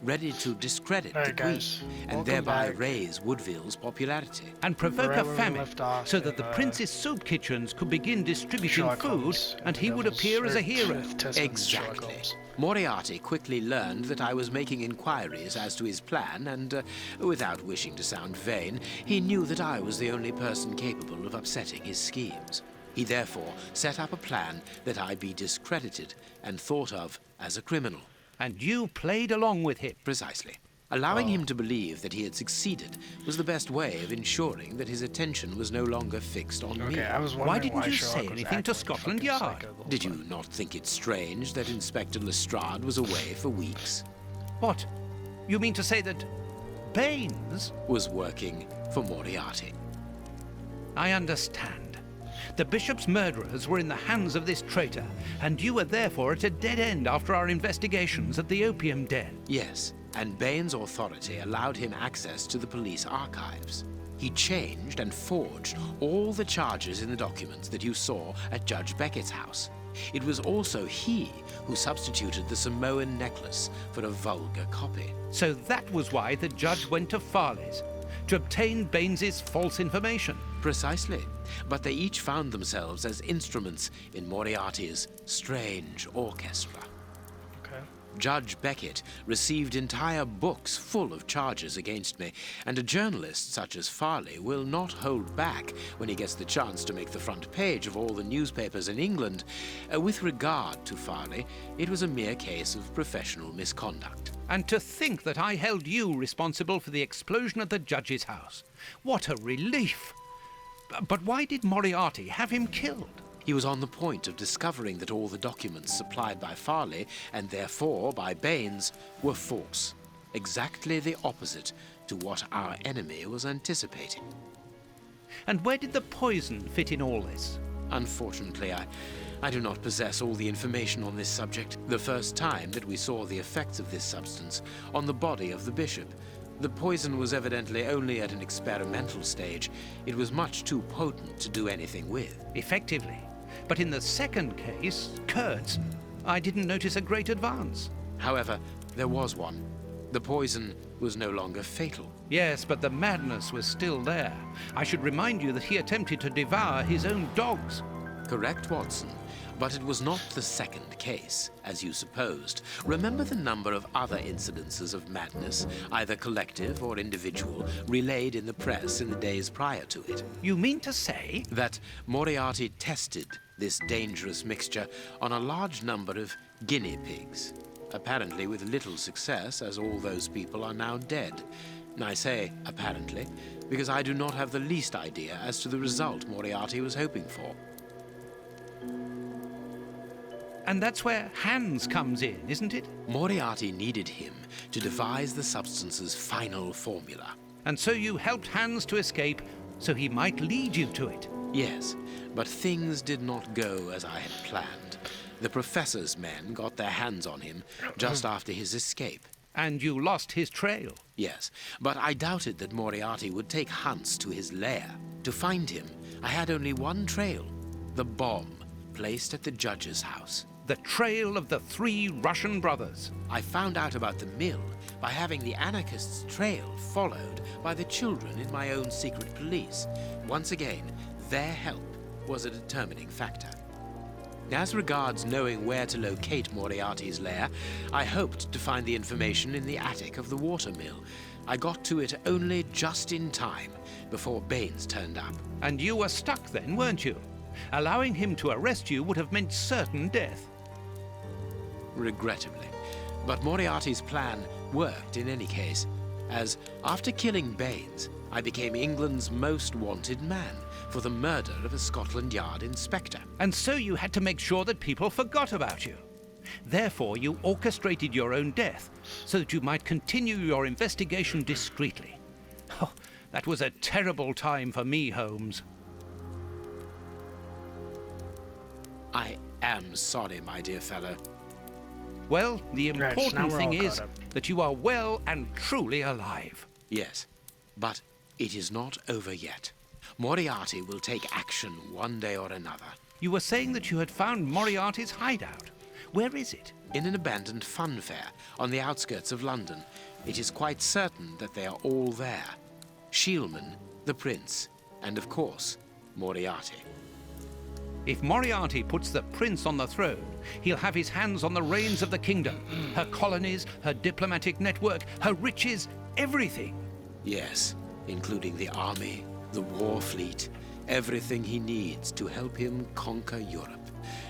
ready to discredit Hey the Queen, guys, and welcome thereby back. raise Woodville's popularity. And provoke Right a where we famine, left off so that in, the prince's soup kitchens could begin distributing Sherlock food, Holmes and he would appear as a hero. Testament of Sherlock Exactly. Holmes. Moriarty quickly learned that I was making inquiries as to his plan, and without wishing to sound vain, he knew that I was the only person capable of upsetting his schemes. He therefore set up a plan that I be discredited and thought of as a criminal. And you played along with him. Precisely. Allowing him to believe that he had succeeded was the best way of ensuring that his attention was no longer fixed on me. Okay, I was wondering Why didn't you Sherlock say was anything to acting like a Scotland fucking Yard? psycho the whole Did you time. not think it strange that Inspector Lestrade was away for weeks? What? You mean to say that Baines? Was working for Moriarty. I understand. The bishop's murderers were in the hands of this traitor, and you were therefore at a dead end after our investigations at the opium den. Yes, and Baines' authority allowed him access to the police archives. He changed and forged all the charges in the documents that you saw at Judge Beckett's house. It was also he who substituted the Samoan necklace for a vulgar copy. So that was why the judge went to Farley's, to obtain Baines's false information. Precisely. But they each found themselves as instruments in Moriarty's strange orchestra. Okay. Judge Beckett received entire books full of charges against me, and a journalist such as Farley will not hold back when he gets the chance to make the front page of all the newspapers in England. With regard to Farley, it was a mere case of professional misconduct. And to think that I held you responsible for the explosion at the judge's house. What a relief! But why did Moriarty have him killed? He was on the point of discovering that all the documents supplied by Farley, and therefore by Baines, were false. Exactly the opposite to what our enemy was anticipating. And where did the poison fit in all this? Unfortunately, I do not possess all the information on this subject. The first time that we saw the effects of this substance on the body of the bishop, the poison was evidently only at an experimental stage. It was much too potent to do anything with. Effectively. But in the second case, Kurtz, I didn't notice a great advance. However, there was one. The poison was no longer fatal. Yes, but the madness was still there. I should remind you that he attempted to devour his own dogs. Correct, Watson. But it was not the second case, as you supposed. Remember the number of other incidences of madness, either collective or individual, relayed in the press in the days prior to it. You mean to say? That Moriarty tested this dangerous mixture on a large number of guinea pigs. Apparently with little success, as all those people are now dead. I say apparently, because I do not have the least idea as to the result Moriarty was hoping for. And that's where Hans comes in, isn't it? Moriarty needed him to devise the substance's final formula. And so you helped Hans to escape, so he might lead you to it. Yes, but things did not go as I had planned. The professor's men got their hands on him just after his escape. And you lost his trail. Yes, but I doubted that Moriarty would take Hans to his lair. To find him, I had only one trail, the bomb placed at the judge's house. The trail of the 3 Russian brothers. I found out about the mill by having the anarchists' trail followed by the children in my own secret police. Once again, their help was a determining factor. As regards knowing where to locate Moriarty's lair, I hoped to find the information in the attic of the watermill. I got to it only just in time before Baines turned up. And you were stuck then, weren't you? Allowing him to arrest you would have meant certain death. Regrettably. But Moriarty's plan worked in any case, as after killing Baines, I became England's most wanted man for the murder of a Scotland Yard inspector. And so you had to make sure that people forgot about you. Therefore, you orchestrated your own death so that you might continue your investigation discreetly. Oh, that was a terrible time for me, Holmes. I am sorry, my dear fellow. Well, the Right, important now we're thing all is caught up. that you are well and truly alive. Yes, but it is not over yet. Moriarty will take action one day or another. You were saying that you had found Moriarty's hideout. Where is it? In an abandoned funfair on the outskirts of London. It is quite certain that they are all there. Shielman, the prince, and of course, Moriarty. If Moriarty puts the prince on the throne, he'll have his hands on the reins of the kingdom. Her colonies, her diplomatic network, her riches, everything. Yes, including the army, the war fleet, everything he needs to help him conquer Europe.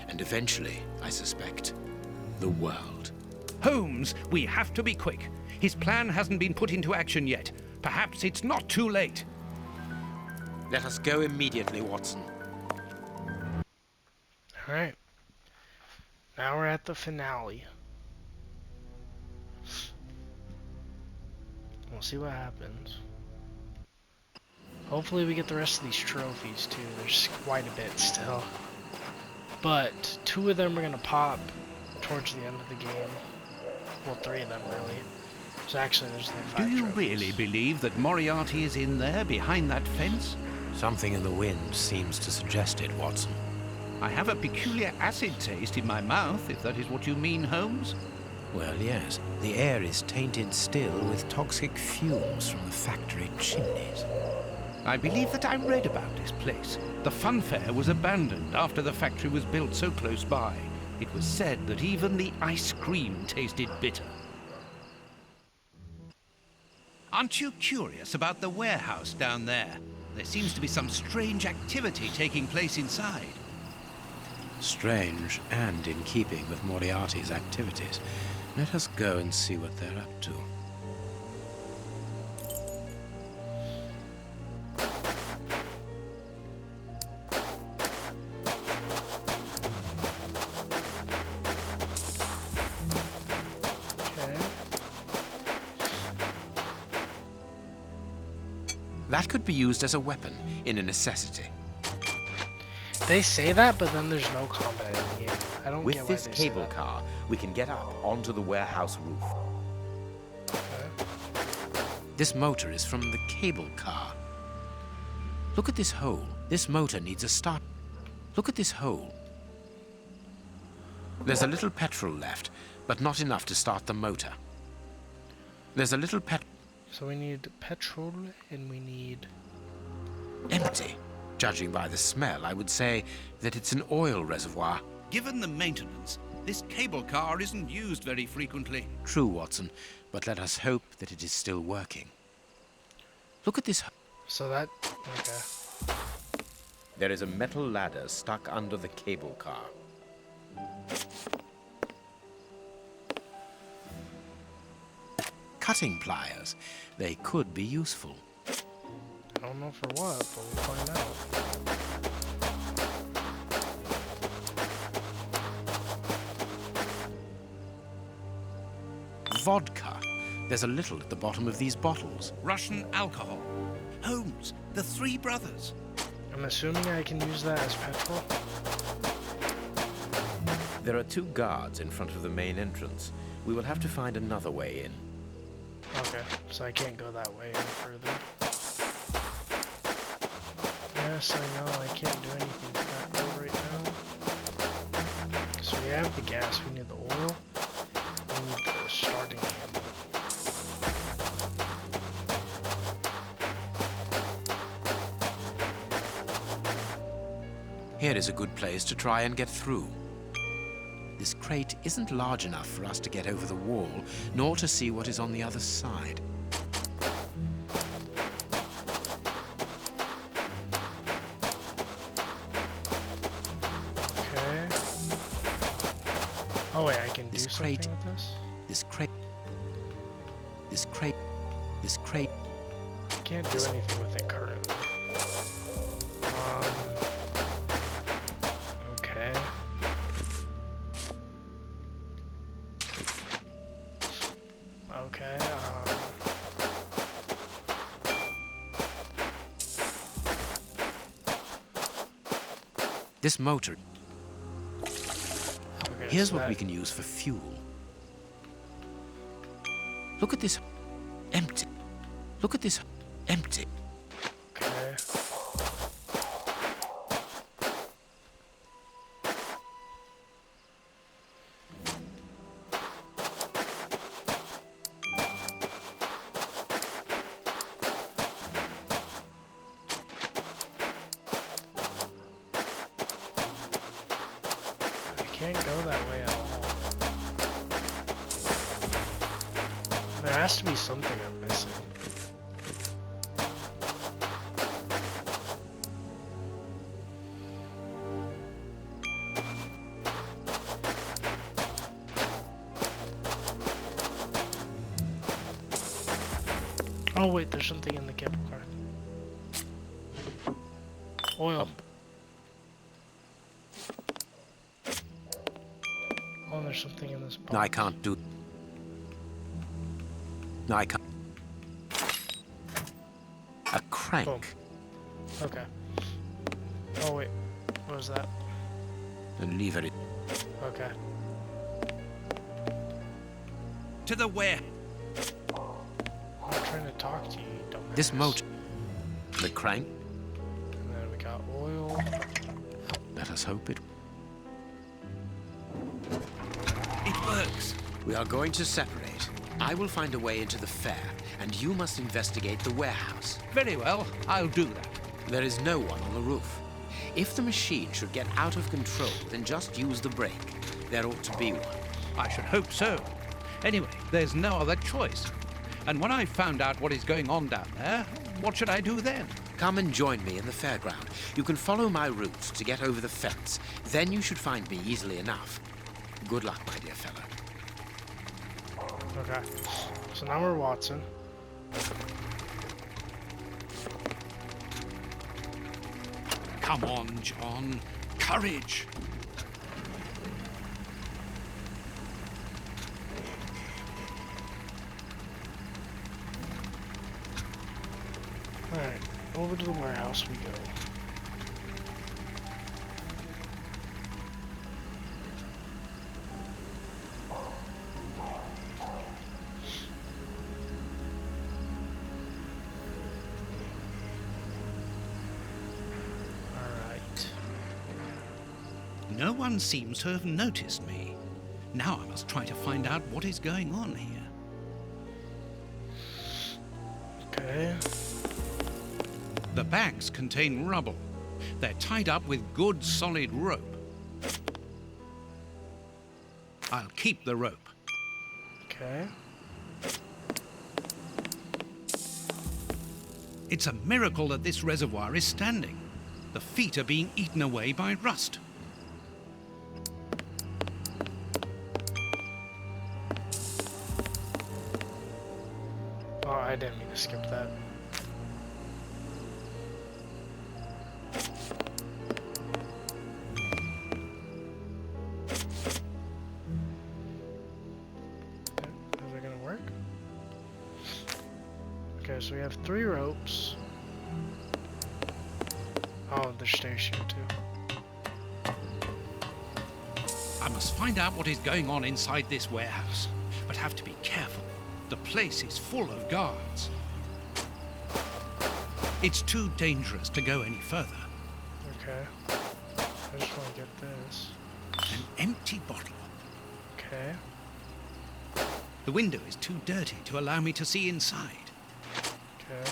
And eventually, I suspect, the world. Holmes, we have to be quick. His plan hasn't been put into action yet. Perhaps it's not too late. Let us go immediately, Watson. Alright. Now we're at the finale. We'll see what happens. Hopefully we get the rest of these trophies too. There's quite a bit still. But 2 of them are going to pop towards the end of the game. Well, 3 of them really. So actually there's like 5 Do you trophies. really believe that Moriarty is in there behind that fence? Something in the wind seems to suggest it, Watson. I have a peculiar acid taste in my mouth, if that is what you mean, Holmes. Well, yes. The air is tainted still with toxic fumes from the factory chimneys. I believe that I read about this place. The FUNFAIR was abandoned after the factory was built so close by. It was said that even the ice cream tasted bitter. Aren't you curious about the warehouse down there? There seems to be some strange activity taking place inside. Strange and in keeping with Moriarty's activities. Let us go and see what they're up to. Okay. That could be used as a weapon in a necessity. They say that, but then there's no combat in the game. I don't get With why this they say cable that. car, we can get up onto the warehouse roof. Okay. This motor is from the cable car. Look at this hole. This motor needs a start. Look at this hole. There's a little petrol left, but not enough to start the motor. There's a little So we need petrol and we need... empty. Judging by the smell, I would say that it's an oil reservoir. Given the maintenance, this cable car isn't used very frequently. True, Watson, but let us hope that it is still working. Look at this. So that... Okay. There is a metal ladder stuck under the cable car. Cutting pliers. They could be useful. I don't know for what, but we'll find out. Vodka. There's a little at the bottom of these bottles. Russian alcohol. Holmes, the 3 brothers. I'm assuming I can use that as petrol. There are 2 guards in front of the main entrance. We will have to find another way in. Okay, so I can't go that way any further. Yes, I know, I can't do anything to that road right now. So we have the gas, we need the oil, we need the starting handle. Here is a good place to try and get through. This crate isn't large enough for us to get over the wall, nor to see what is on the other side. Okay. Oh wait, I can do This something crate- with this? This crate... This crate... I can't do anything with it currently. Okay. Okay, This motor... okay, Here's so what we that- can use for fuel. Look at this... empty. Look at this... empty. Okay. go that way at all. There has to be something I'm missing. Oh wait, there's something in the cable car. Oil. Oh, there's something in this box. No, I can't do... No, I can't. A crank. Boom. Okay. Oh wait, what was that? And leave it. Okay. To the where? I'm trying to talk to you, dumbass. This motor. The crank. And then we got oil. Let us hope it... It works. We are going to separate. I will find a way into the fair, and you must investigate the warehouse. Very well, I'll do that. There is no one on the roof. If the machine should get out of control, then just use the brake. There ought to be one. I should hope so. Anyway, there's no other choice. And when I've found out what is going on down there, what should I do then? Come and join me in the fairground. You can follow my route to get over the fence. Then you should find me easily enough. Good luck, my dear fellow. Okay. So now we're Watson. Come on, John. Courage. Alright, over to the warehouse we go. Alright. No one seems to have noticed me. Now I must try to find out what is going on here. Okay. The bags contain rubble. They're tied up with good solid rope. I'll keep the rope. Okay. It's a miracle that this reservoir is standing. The feet are being eaten away by rust. Oh, I didn't mean to skip that. Is it gonna work? Okay, so we have 3 ropes. Oh, there's stairs here too. I must find out what is going on inside this warehouse, but have to be careful. The place is full of guards. It's too dangerous to go any further. Okay. I just want to get this. An empty bottle. Okay. The window is too dirty to allow me to see inside. Okay.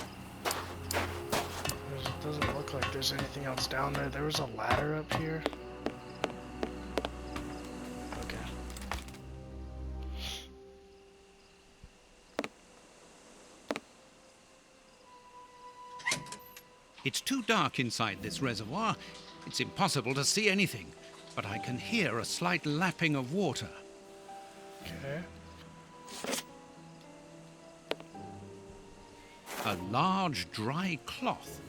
It doesn't look like there's anything else down there. There was a ladder up here. Okay. It's too dark inside this reservoir. It's impossible to see anything, but I can hear a slight lapping of water. Okay. A large dry cloth.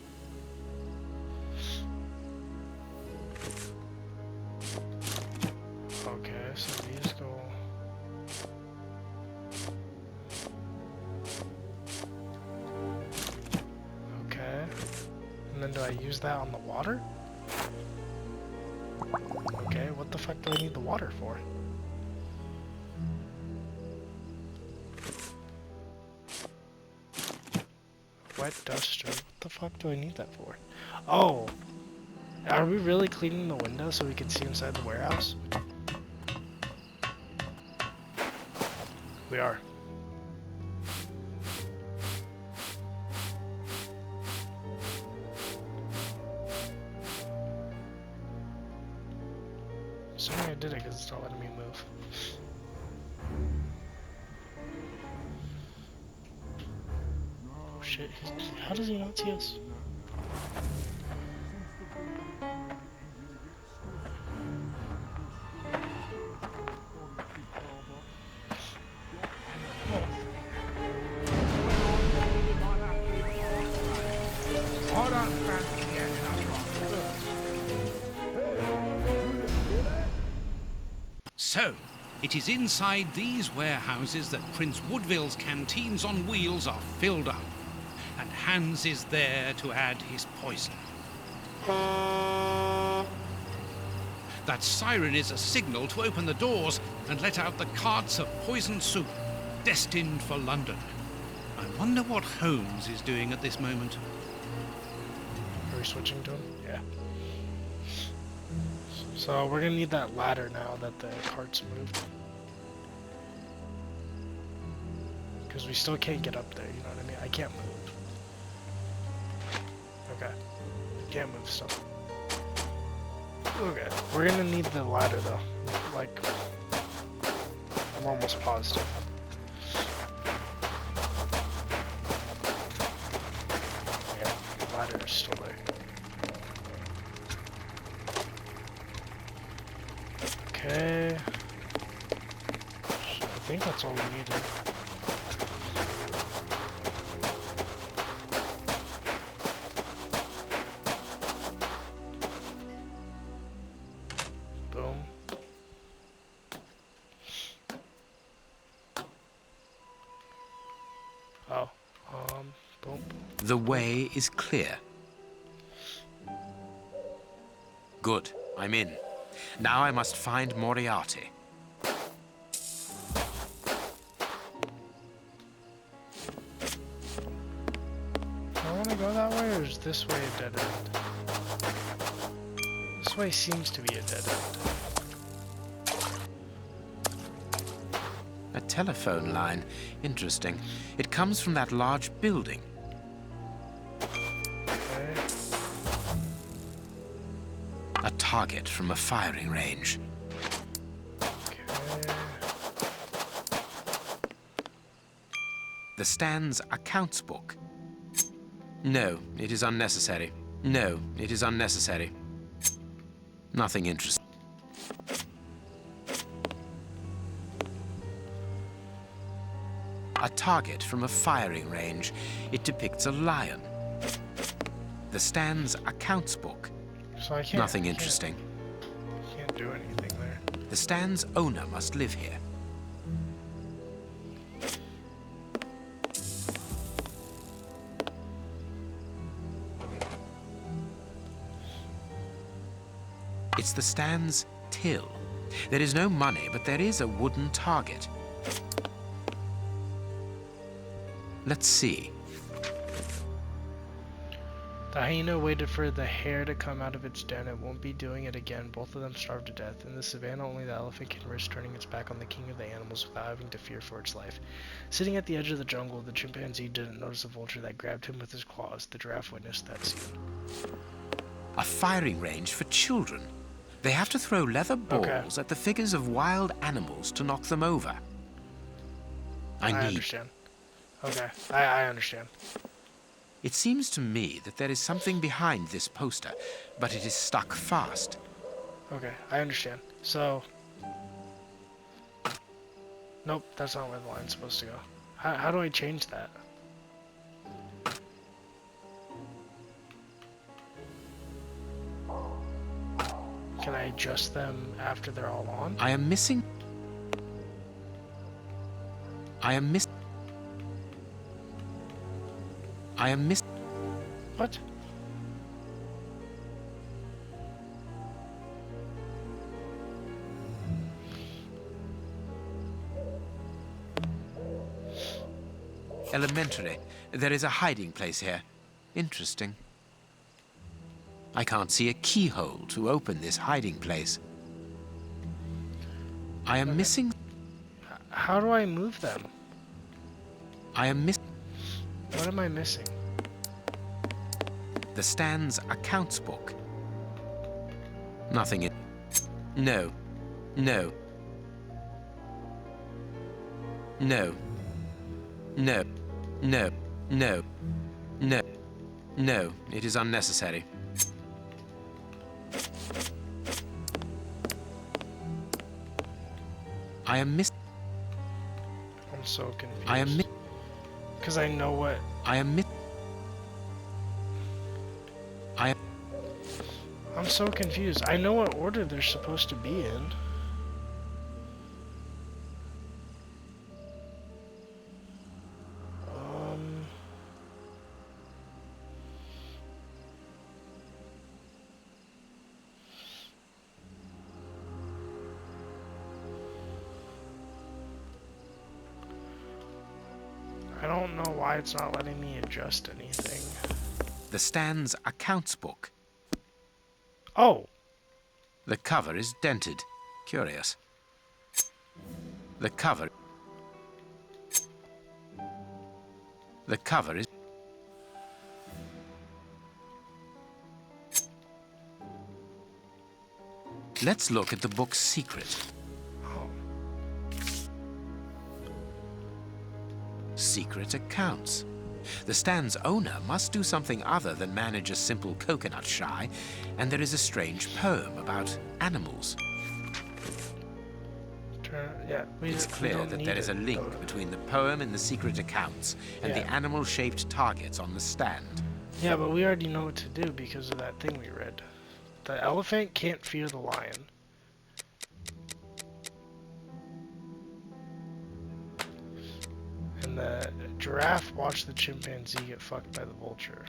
Okay, so these go... Okay. And then do I use that on the water? Okay, what the fuck do I need the water for? Wet duster. What the fuck do I need that for? Oh! Are we really cleaning the window so we can see inside the warehouse? We are. assuming I did it because it's not letting me move. Oh shit, how does he not see us? So, it is inside these warehouses that Prince Woodville's canteens on wheels are filled up, and Hans is there to add his poison. That siren is a signal to open the doors and let out the carts of poisoned soup, destined for London. I wonder what Holmes is doing at this moment. Are we switching to him? Yeah. So we're gonna need that ladder now that the cart's moved. Because we still can't get up there, you know what I mean? I can't move. Okay. Can't move stuff. Okay. We're gonna need the ladder though. Like, I'm almost positive. Yeah, the ladder is still there. Okay. I think that's all we needed. Boom. Oh. Boom. The way is clear. Good, I'm in. Now I must find Moriarty. Do I want to go that way, or is this way a dead end? This way seems to be a dead end. A telephone line. Interesting. It comes from that large building. Okay. A target from a firing range. Okay. The Stand's accounts book. No, it is unnecessary. No, it is unnecessary. Nothing interesting. A target from a firing range. It depicts a lion. The Stand's accounts book. So I can't. Nothing interesting. Can't do anything there. The Stand's owner must live here. It's the Stand's till. There is no money, but there is a wooden target. Let's see. The hyena waited for the hare to come out of its den. It won't be doing it again. Both of them starved to death. In the savannah, only the elephant can risk turning its back on the king of the animals without having to fear for its life. Sitting at the edge of the jungle, the chimpanzee didn't notice a vulture that grabbed him with his claws. The giraffe witnessed that scene. A firing range for children. They have to throw leather balls at the figures of wild animals to knock them over. I understand. Okay, I understand. It seems to me that there is something behind this poster, but it is stuck fast. Okay, I understand. So... Nope, that's not where the line's supposed to go. How do I change that? Can I adjust them after they're all on? I am missing... What? Elementary. There is a hiding place here. Interesting. I can't see a keyhole to open this hiding place. I am missing... How do I move them? I am missing... What am I missing? The Stand's accounts book. Nothing in... No, No. No. No. No. No. No. No. It is unnecessary. I am miss. I'm so confused. I am Because I know what... I am I'm so confused. I know what order they're supposed to be in. I don't know why it's not letting me adjust anything. The stand's accounts book. Oh! The cover is dented. Curious. The cover is... Let's look at the book's secret. Secret accounts. The stand's owner must do something other than manage a simple coconut shy, and there is a strange poem about animals. Yeah, It's clear that there is a link between the poem and the secret accounts and the animal-shaped targets on the stand. Yeah, but we already know what to do because of that thing we read. The elephant can't fear the lion. And the giraffe watched the chimpanzee get fucked by the vulture.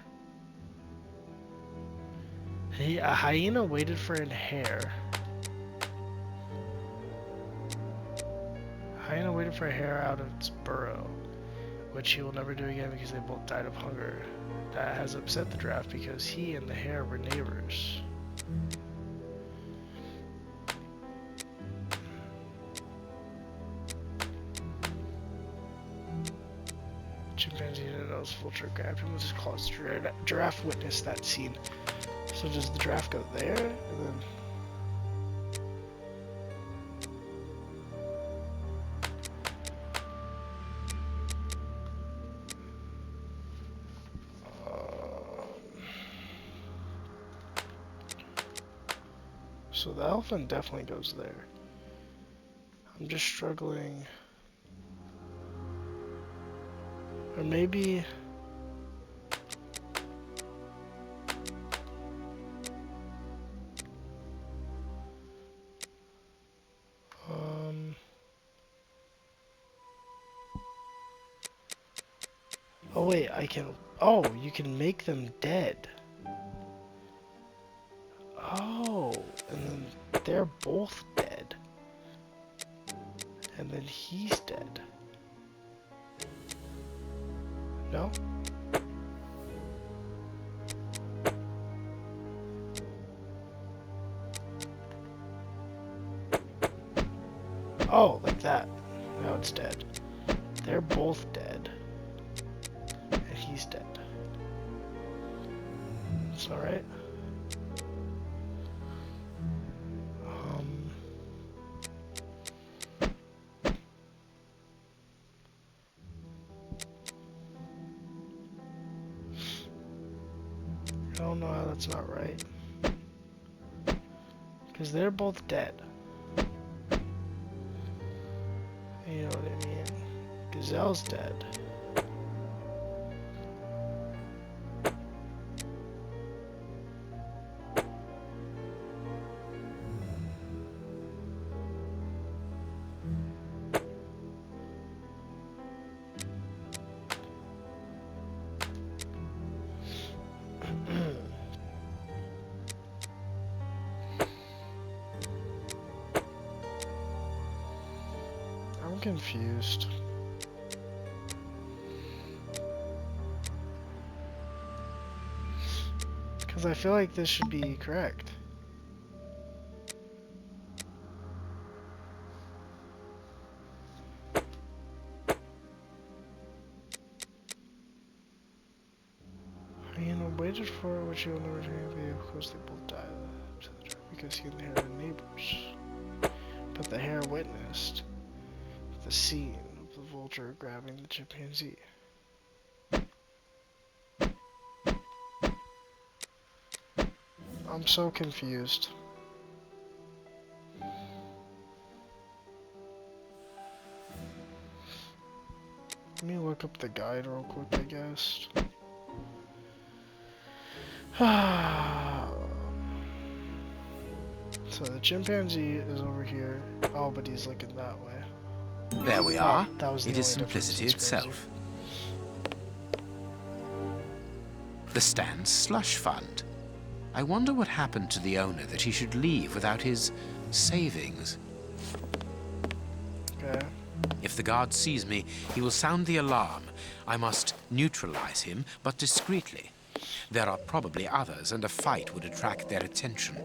A hyena waited for a hare. A hyena waited for a hare out of its burrow, which he will never do again because they both died of hunger. That has upset the giraffe because he and the hare were neighbors. Chimpanzee didn't know his vulture grabbed him with his claws. Giraffe witnessed that scene. So does the giraffe go there? And then... So the elephant definitely goes there. I'm just struggling. Or maybe... Oh wait, I can... Oh, you can make them dead. Oh, and then they're both dead. And then he's dead. No? Oh, like that. Now it's dead. They're both dead. And he's dead. It's alright. I don't know how that's not right. Because they're both dead. You know what I mean? Gazelle's dead. I'm confused. Because I feel like this should be correct. Hyena waited for which he will never do, because they both died because he and the hare are neighbors. that the hare witnessed the scene of the vulture grabbing the chimpanzee. I'm so confused. Let me look up the guide real quick, I guess. So the chimpanzee is over here. Oh, but he's looking that way. There we are. That was the It is only difference. simplicity It's crazy. itself. The Stan's slush fund. I wonder what happened to the owner that he should leave without his savings. Okay. If the guard sees me, he will sound the alarm. I must neutralize him, but discreetly. There are probably others, and a fight would attract their attention.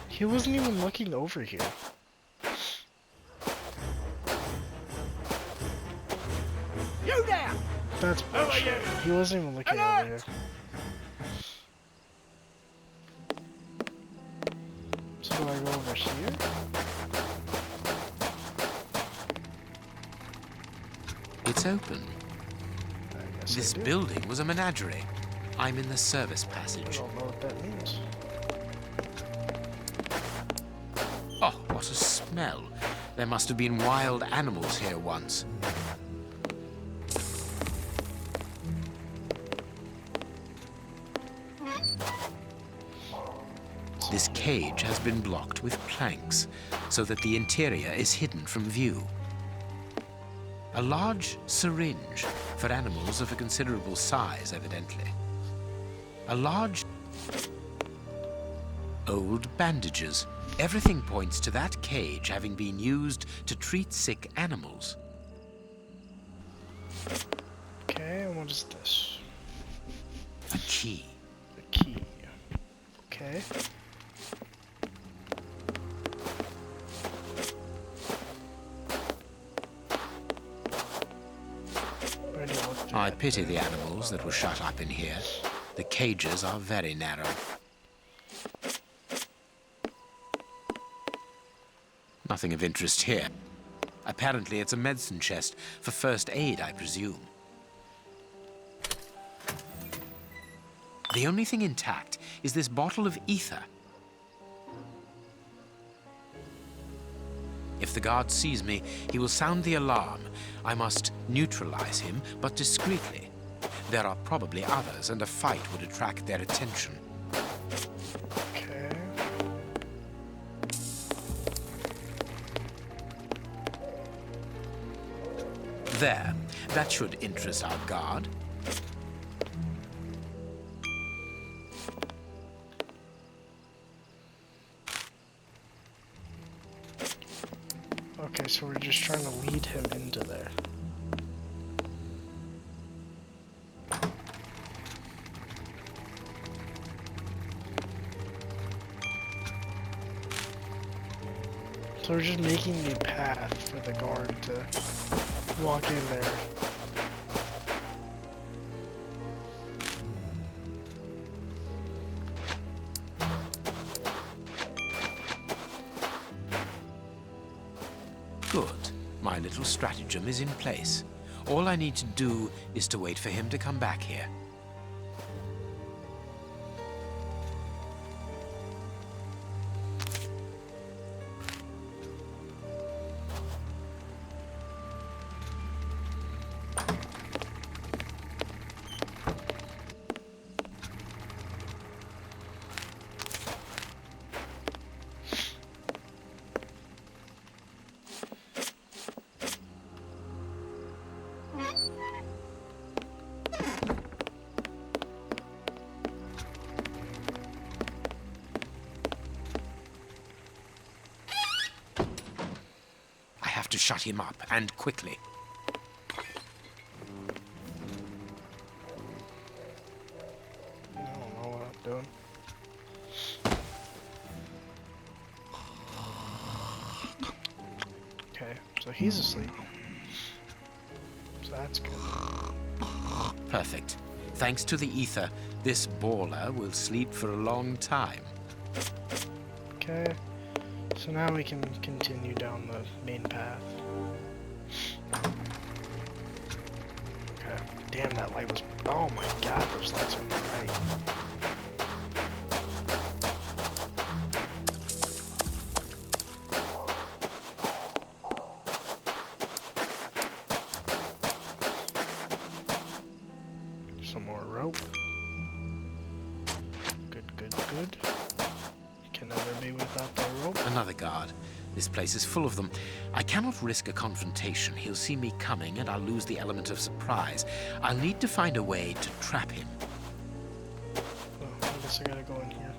He wasn't even looking over here. You there! That's bullshit. He wasn't even looking over here. So do I go over here? It's open. I guess This I do. building was a menagerie. I'm in the service I passage. don't know what that means. Oh, what a smell. There must have been wild animals here once. This cage has been blocked with planks so that the interior is hidden from view. A large syringe for animals of a considerable size, evidently. A large... old bandages. Everything points to that cage having been used to treat sick animals. Okay, and what is this? A key. The key. Okay. Where do you look through I that? pity the animals that were shut up in here. The cages are very narrow. Nothing of interest here. Apparently it's a medicine chest for first aid, I presume. The only thing intact is this bottle of ether. If the guard sees me, he will sound the alarm. I must neutralize him, but discreetly. There are probably others, and a fight would attract their attention. Okay. There. That should interest our guard. Okay, so we're just trying to lead him into there. So we're just making a path for the guard to walk in there. Good. My little stratagem is in place. All I need to do is to wait for him to come back here. I have to shut him up, and quickly. I don't know what I'm doing. Okay, so he's asleep. So that's good. Perfect. Thanks to the ether, this baller will sleep for a long time. Okay. So now we can continue down the main path. Okay. Damn, that light was... Oh my god, those lights are bright. Some more rope. Good, good, good. Can never be without the rope. Another guard. This place is full of them. I cannot risk a confrontation. He'll see me coming and I'll lose the element of surprise. I'll need to find a way to trap him. Oh, I guess I gotta go in here.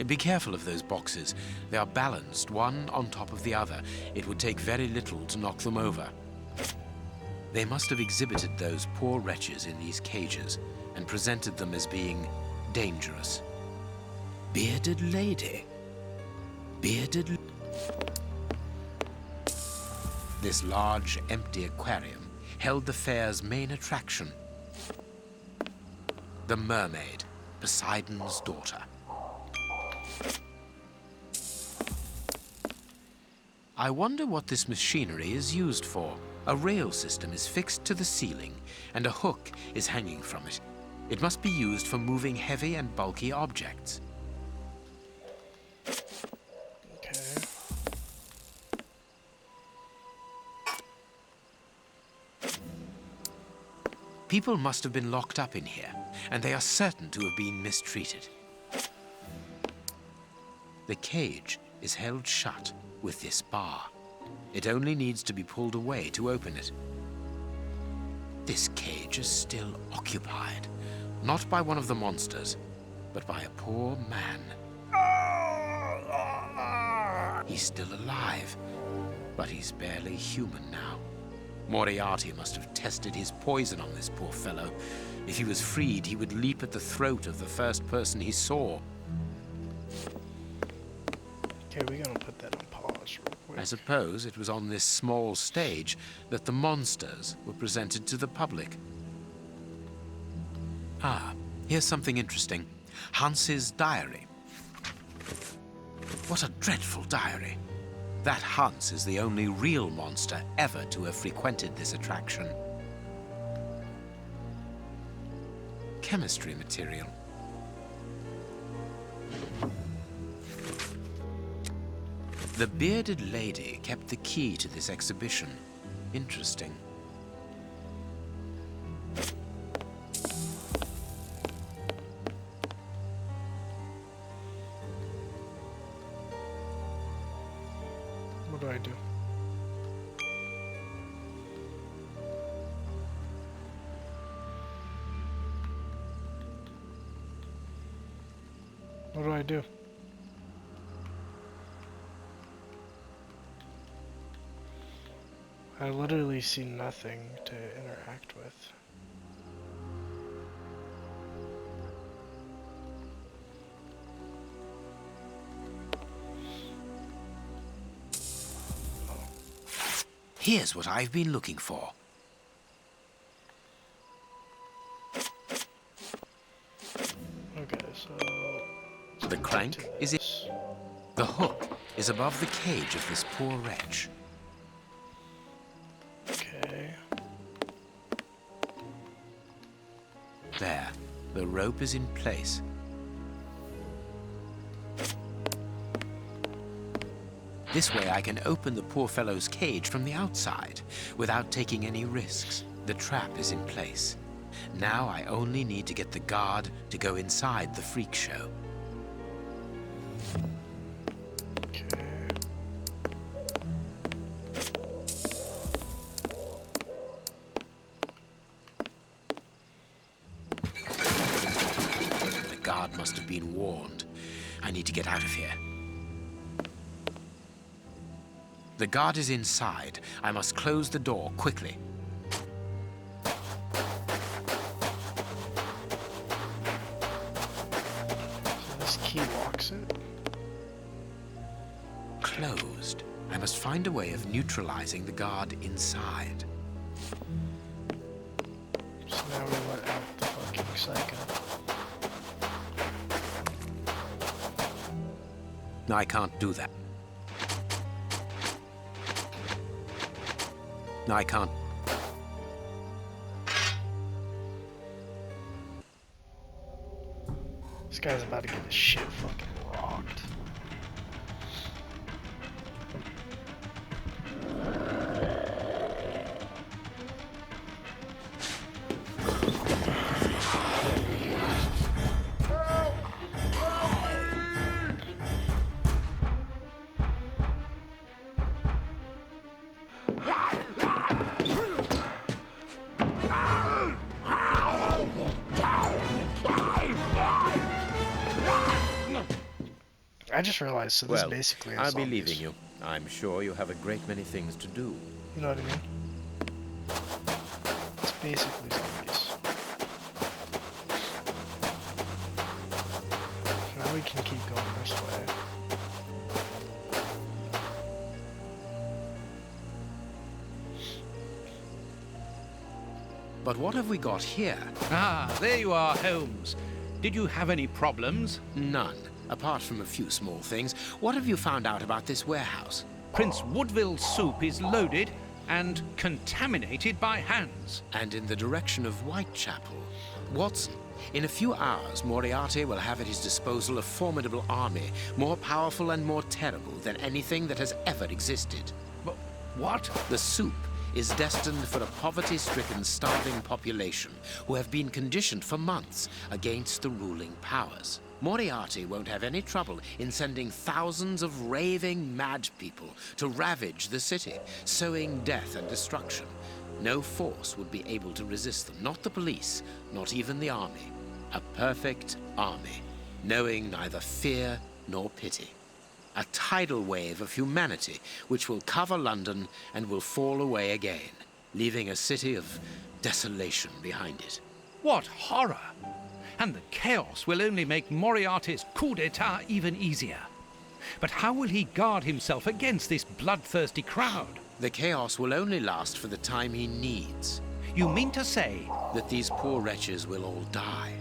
Be careful of those boxes. They are balanced, one on top of the other. It would take very little to knock them over. They must have exhibited those poor wretches in these cages and presented them as being dangerous. Bearded lady. Bearded... This large, empty aquarium held the fair's main attraction. The mermaid, Poseidon's daughter. I wonder what this machinery is used for. A rail system is fixed to the ceiling, and a hook is hanging from it. It must be used for moving heavy and bulky objects. Okay. People must have been locked up in here, and they are certain to have been mistreated. The cage is held shut with this bar. It only needs to be pulled away to open it. This cage is still occupied, not by one of the monsters, but by a poor man. He's still alive, but he's barely human now. Moriarty must have tested his poison on this poor fellow. If he was freed, he would leap at the throat of the first person he saw. Okay, we're gonna put that on pause real quick. I suppose it was on this small stage that the monsters were presented to the public. Ah, here's something interesting. Hans's diary. What a dreadful diary. That Hans is the only real monster ever to have frequented this attraction. Chemistry material. The bearded lady kept the key to this exhibition. Interesting. What do I do? What do I do? I literally see nothing to interact with. Here's what I've been looking for. Okay, so The crank is it. The hook is above the cage of this poor wretch. Okay. There, the rope is in place. This way I can open the poor fellow's cage from the outside without taking any risks. The trap is in place. Now I only need to get the guard to go inside the freak show. Okay. The guard must have been warned. I need to get out of here. The guard is inside. I must close the door quickly. So this key locks it. closed. I must find a way of neutralizing the guard inside. So now we let out the fucking psycho. I can't do that. I can't. This guy's about to get his shit fucking rocked. I just realized, so this basically is I'll be zombies. leaving you. I'm sure you have a great many things to do. You know what I mean? It's basically zombies. So now we can keep going this way. But what have we got here? Ah, there you are, Holmes. Did you have any problems? None. Apart from a few small things. What have you found out about this warehouse? Prince Woodville's soup is loaded and contaminated by hands. And in the direction of Whitechapel. Watson, in a few hours, Moriarty will have at his disposal a formidable army, more powerful and more terrible than anything that has ever existed. But what? The soup is destined for a poverty-stricken, starving population who have been conditioned for months against the ruling powers. Moriarty won't have any trouble in sending thousands of raving mad people to ravage the city, sowing death and destruction. No force would be able to resist them, not the police, not even the army. A perfect army, knowing neither fear nor pity. A tidal wave of humanity which will cover London and will fall away again, leaving a city of desolation behind it. What horror! And the chaos will only make Moriarty's coup d'etat even easier. But how will he guard himself against this bloodthirsty crowd? The chaos will only last for the time he needs. You mean to say? That these poor wretches will all die.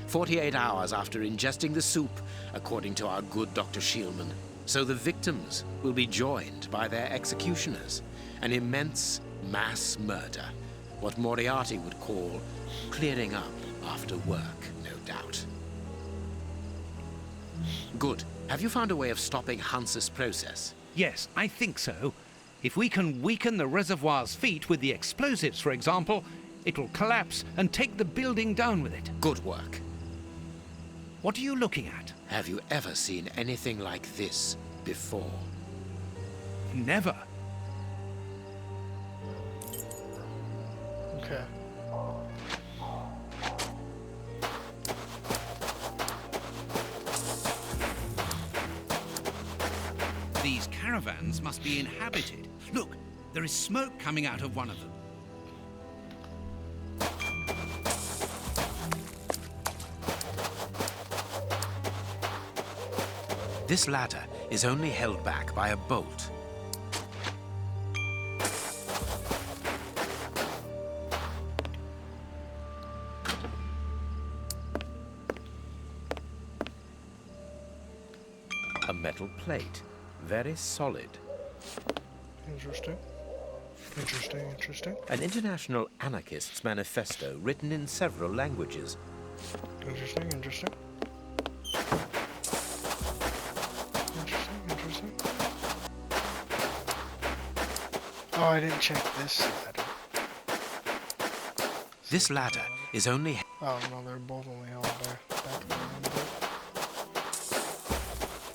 48 hours after ingesting the soup, according to our good Dr. Shielman. So the victims will be joined by their executioners. An immense mass murder. What Moriarty would call clearing up after work, no doubt. Good. Have you found a way of stopping Hans's process? Yes, I think so. If we can weaken the reservoir's feet with the explosives, for example, it'll collapse and take the building down with it. Good work. What are you looking at? Have you ever seen anything like this before? Never. Okay. These caravans must be inhabited. Look, there is smoke coming out of one of them. This ladder is only held back by a bolt. A metal plate, very solid. Interesting. Interesting, interesting. An international anarchist's manifesto written in several languages. Interesting, interesting. Interesting, interesting. Oh, I didn't check this ladder. This ladder is only... Oh, no, they're both only held there. Back of the window.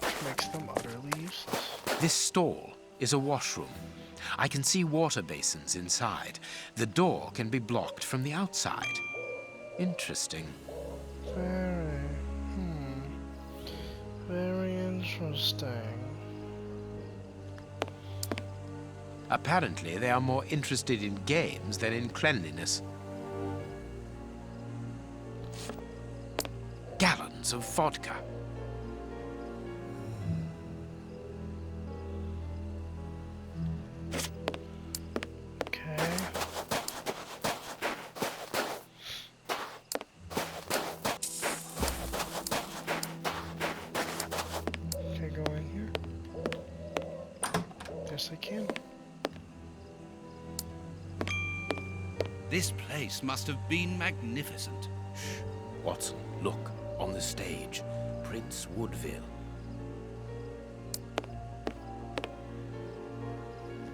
Which makes them utterly useless. This stall is a washroom. I can see water basins inside. The door can be blocked from the outside. Interesting. Very interesting. Apparently, they are more interested in games than in cleanliness. Gallons of vodka. best I can. This place must have been magnificent. Watson, look, on the stage. Prince Woodville.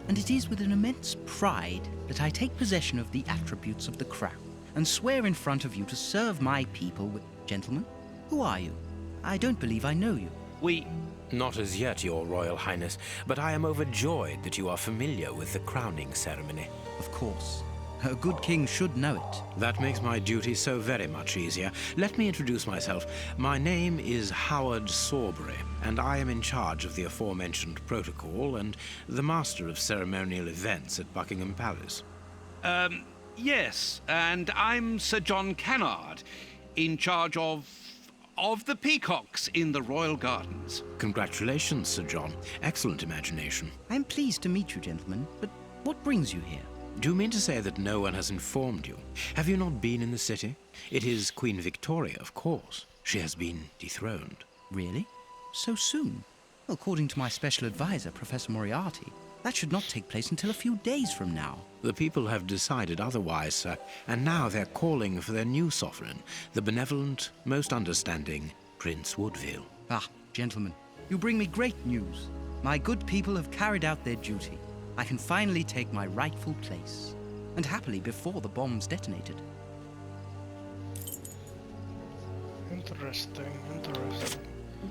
And it is with an immense pride that I take possession of the attributes of the crown and swear in front of you to serve my people with... Gentlemen, who are you? I don't believe I know you. Not as yet, Your Royal Highness, but I am overjoyed that you are familiar with the crowning ceremony. Of course. A good king should know it. That makes my duty so very much easier. Let me introduce myself. My name is Howard Sawbury, and I am in charge of the aforementioned protocol and the master of ceremonial events at Buckingham Palace. Yes, and I'm Sir John Cannard, in charge of the peacocks in the royal gardens. Congratulations, Sir John. Excellent imagination. I'm pleased to meet you, gentlemen, but what brings you here? Do you mean to say that no one has informed you? Have you not been in the city? It is Queen Victoria, of course. She has been dethroned. Really? So soon? According to my special advisor, Professor Moriarty, that should not take place until a few days from now. The people have decided otherwise, sir, and now they're calling for their new sovereign, the benevolent, most understanding Prince Woodville. Ah, gentlemen, you bring me great news. My good people have carried out their duty. I can finally take my rightful place, and happily before the bombs detonated. Interesting.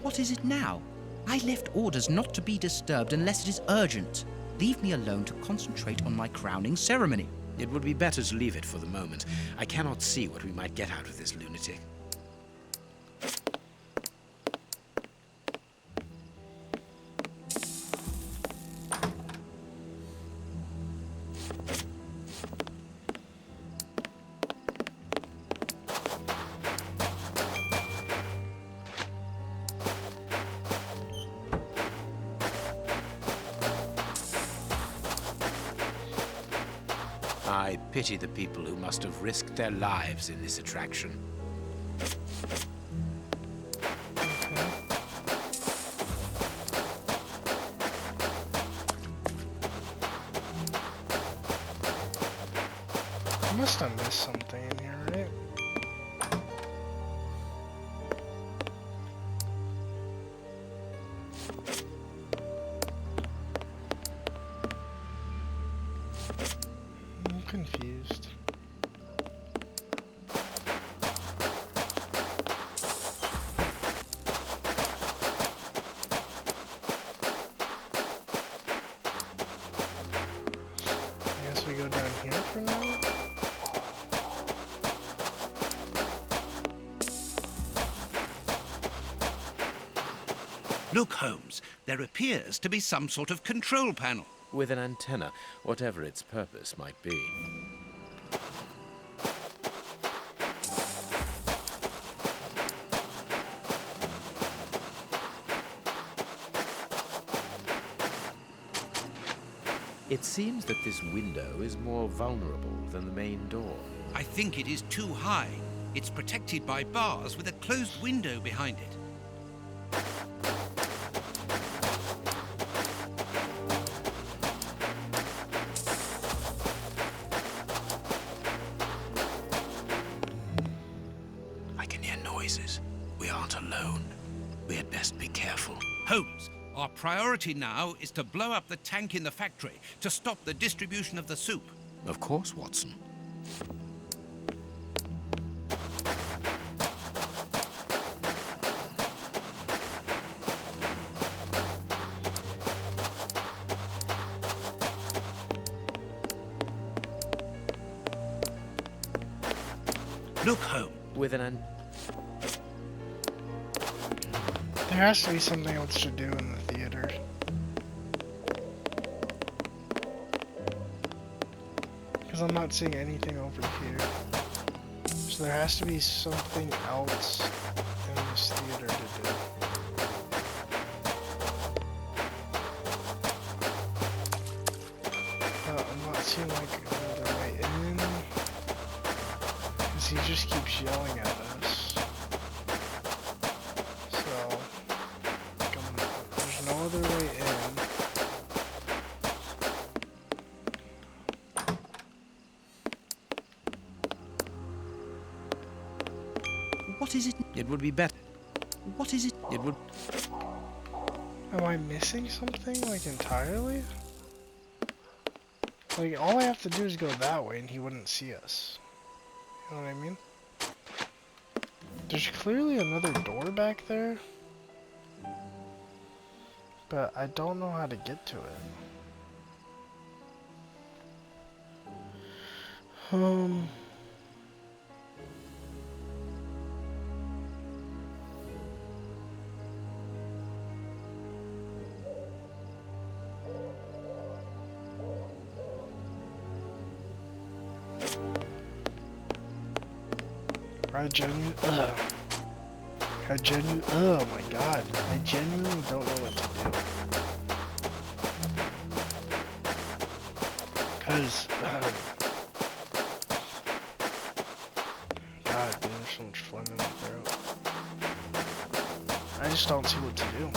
What is it now? I left orders not to be disturbed unless it is urgent. Leave me alone to concentrate on my crowning ceremony. It would be better to leave it for the moment. I cannot see what we might get out of this lunatic. I pity the people who must have risked their lives in this attraction. I must have missed something in here, right? I'm confused. I guess we go down here for now. Look, Holmes, there appears to be some sort of control panel. With an antenna, whatever its purpose might be. It seems that this window is more vulnerable than the main door. I think it is too high. It's protected by bars with a closed window behind it. I can hear noises. We aren't alone. We had best be careful. Holmes, our priority now is to blow up the tank in the factory to stop the distribution of the soup. Of course, Watson. Look, Holmes. With an There has to be something else to do in the theater. Because I'm not seeing anything over here. So there has to be something else in this theater to do. But I'm not seeing like another way in. Because he just keeps yelling at us. So, there's no other way in. What is it? It would be better. What is it? It would. Am I missing something, like, entirely? Like, all I have to do is go that way and he wouldn't see us. You know what I mean? There's clearly another door back there. But I don't know how to get to it. Oh my god, I genuinely don't know what to do. Cause, god, dude, there's so much fun in my throat. I just don't see what to do.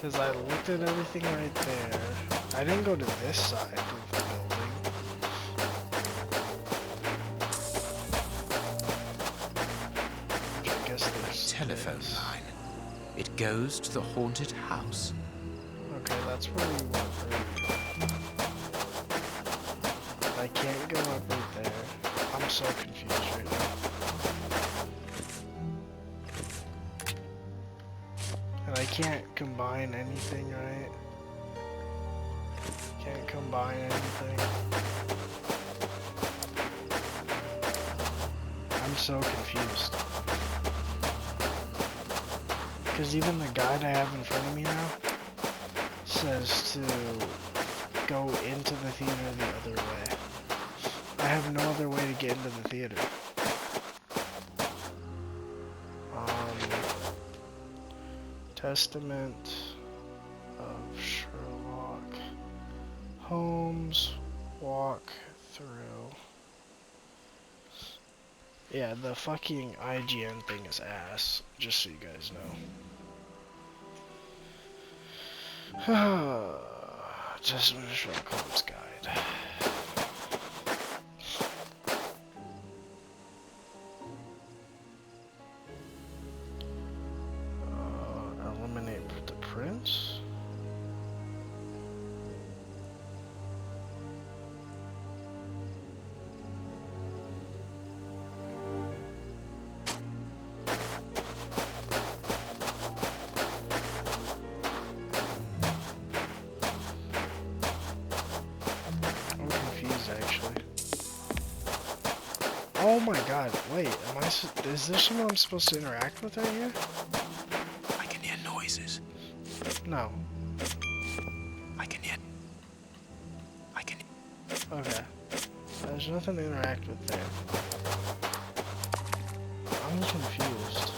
Cause I looked at everything right there. I didn't go to this side of the building. Telephone line. It goes to the haunted house. Okay, that's where we went earlier. I can't go up right there. I'm so confused right now. And I can't combine anything, right? Can't combine anything. I'm so confused. Because even the guide I have in front of me now says to go into the theater the other way. I have no other way to get into the theater. Testament of Sherlock Holmes walk through. Yeah, the fucking IGN thing is ass, just so you guys know. Testament of Sherlock Holmes guide. Eliminate the prince. Oh my god, wait, is there someone I'm supposed to interact with right here? I can hear noises. No. I can hear. Okay. There's nothing to interact with there. I'm confused.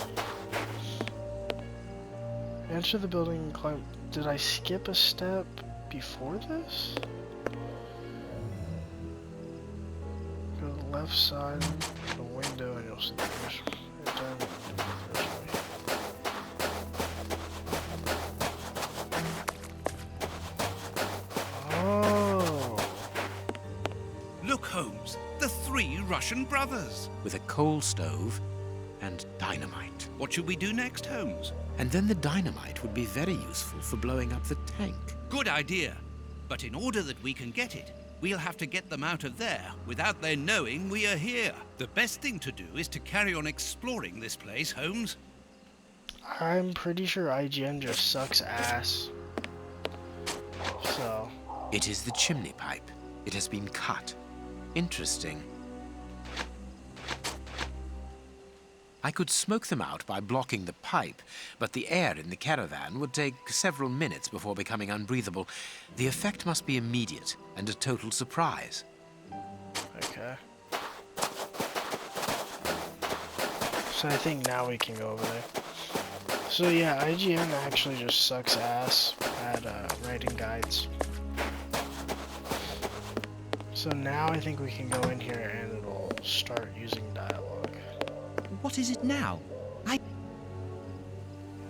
Enter the building and climb. Did I skip a step before this? Go to the left side of the window and you'll see the first one. Oh. Look, Holmes, the three Russian brothers. With a coal stove and dynamite. What should we do next, Holmes? And then the dynamite would be very useful for blowing up the tank. Good idea. But in order that we can get it, we'll have to get them out of there without their knowing we are here. The best thing to do is to carry on exploring this place, Holmes. I'm pretty sure IGN just sucks ass. So. It is the chimney pipe. It has been cut. Interesting. I could smoke them out by blocking the pipe, but the air in the caravan would take several minutes before becoming unbreathable. The effect must be immediate and a total surprise. Okay. So I think now we can go over there. So yeah, IGN actually just sucks ass at writing guides. So now I think we can go in here and it'll start using dialogue. What is it now?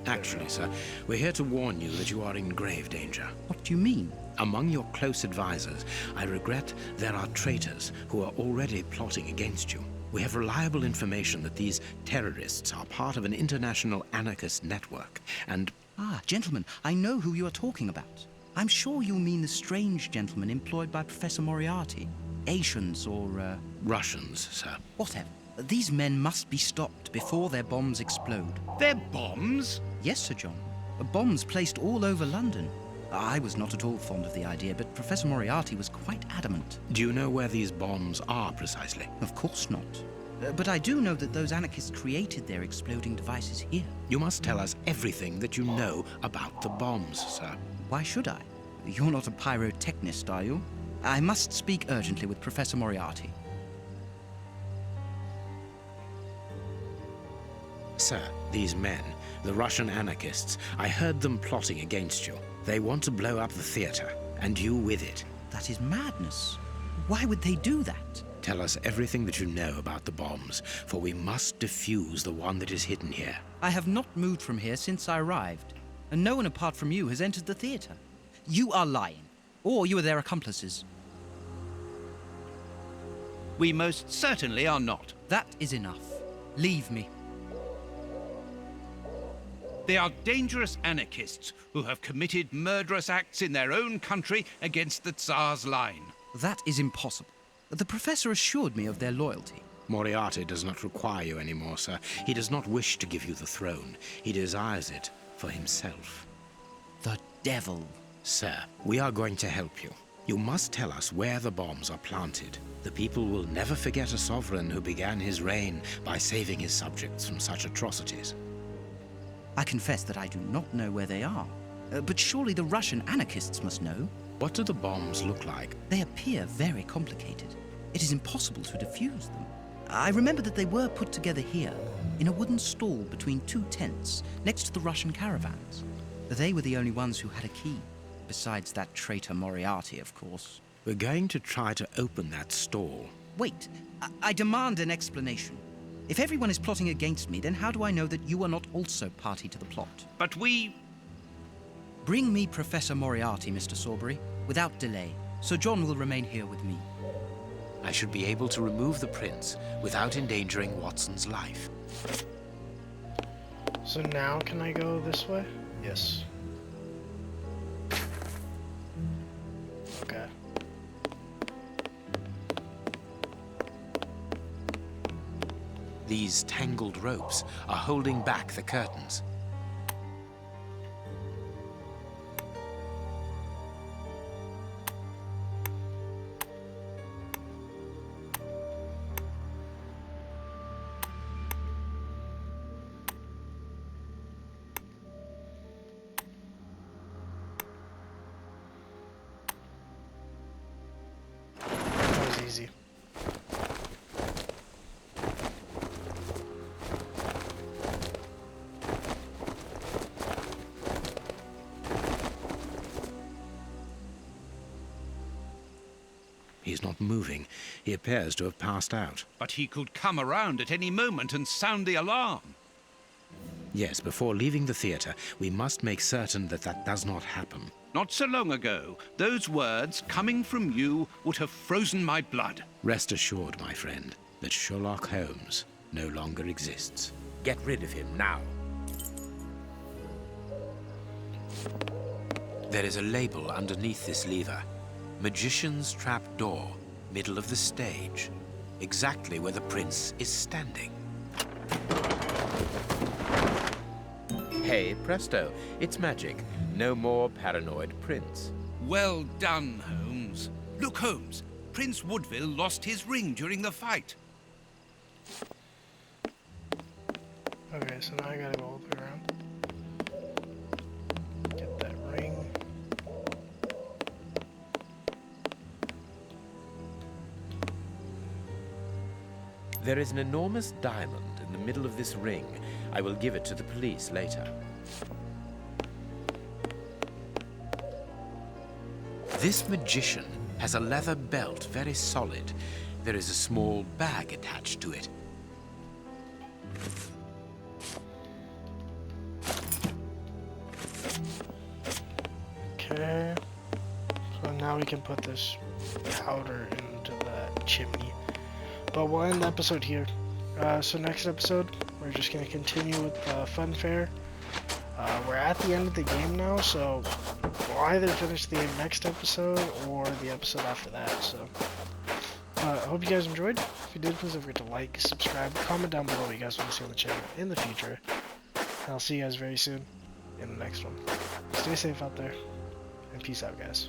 Actually, sir, we're here to warn you that you are in grave danger. What do you mean? Among your close advisors, I regret there are traitors who are already plotting against you. We have reliable information that these terrorists are part of an international anarchist network, and Ah, gentlemen, I know who you are talking about. I'm sure you mean the strange gentleman employed by Professor Moriarty. Asians or, Russians, sir. whatever. These men must be stopped before their bombs explode. They're bombs? Yes, Sir John. Bombs placed all over London. I was not at all fond of the idea, but Professor Moriarty was quite adamant. Do you know where these bombs are precisely? Of course not. But I do know that those anarchists created their exploding devices here. You must tell us everything that you know about the bombs, sir. Why should I? You're not a pyrotechnist, are you? I must speak urgently with Professor Moriarty. Sir, these men, the Russian anarchists, I heard them plotting against you. They want to blow up the theater, and you with it. That is madness. Why would they do that? Tell us everything that you know about the bombs, for we must defuse the one that is hidden here. I have not moved from here since I arrived, and no one apart from you has entered the theater. You are lying, or you are their accomplices. We most certainly are not. That is enough. Leave me. They are dangerous anarchists who have committed murderous acts in their own country against the Tsar's line. That is impossible. The professor assured me of their loyalty. Moriarty does not require you anymore, sir. He does not wish to give you the throne. He desires it for himself. The devil. Sir, we are going to help you. You must tell us where the bombs are planted. The people will never forget a sovereign who began his reign by saving his subjects from such atrocities. I confess that I do not know where they are. But surely the Russian anarchists must know. What do the bombs look like? They appear very complicated. It is impossible to defuse them. I remember that they were put together here, in a wooden stall between two tents, next to the Russian caravans. They were the only ones who had a key, besides that traitor Moriarty, of course. We're going to try to open that stall. Wait, I demand an explanation. If everyone is plotting against me, then how do I know that you are not also party to the plot? But we... Bring me Professor Moriarty, Mr. Sawbury, without delay. Sir John will remain here with me. I should be able to remove the prince without endangering Watson's life. So now can I go this way? Yes. Okay. These tangled ropes are holding back the curtains. That was easy. He's not moving. He appears to have passed out. But he could come around at any moment and sound the alarm. Yes, before leaving the theater, we must make certain that that does not happen. Not so long ago, those words coming from you would have frozen my blood. Rest assured, my friend, that Sherlock Holmes no longer exists. Get rid of him now. There is a label underneath this lever. Magician's Trap Door, middle of the stage. Exactly where the prince is standing. Hey, presto, it's magic. No more paranoid prince. Well done, Holmes. Look, Holmes, Prince Woodville lost his ring during the fight. Okay, so now I gotta go all the way around. Get that ring. There is an enormous diamond in the middle of this ring. I will give it to the police later. This magician has a leather belt, very solid. There is a small bag attached to it. Okay. So now we can put this powder into that chimney. But we'll end the episode here. So next episode, we're just going to continue with FUNFAIR. We're at the end of the game now, so we'll either finish the game next episode or the episode after that. So I hope you guys enjoyed. If you did, please don't forget to like, subscribe, comment down below what you guys want to see on the channel in the future. And I'll see you guys very soon in the next one. Stay safe out there, and peace out, guys.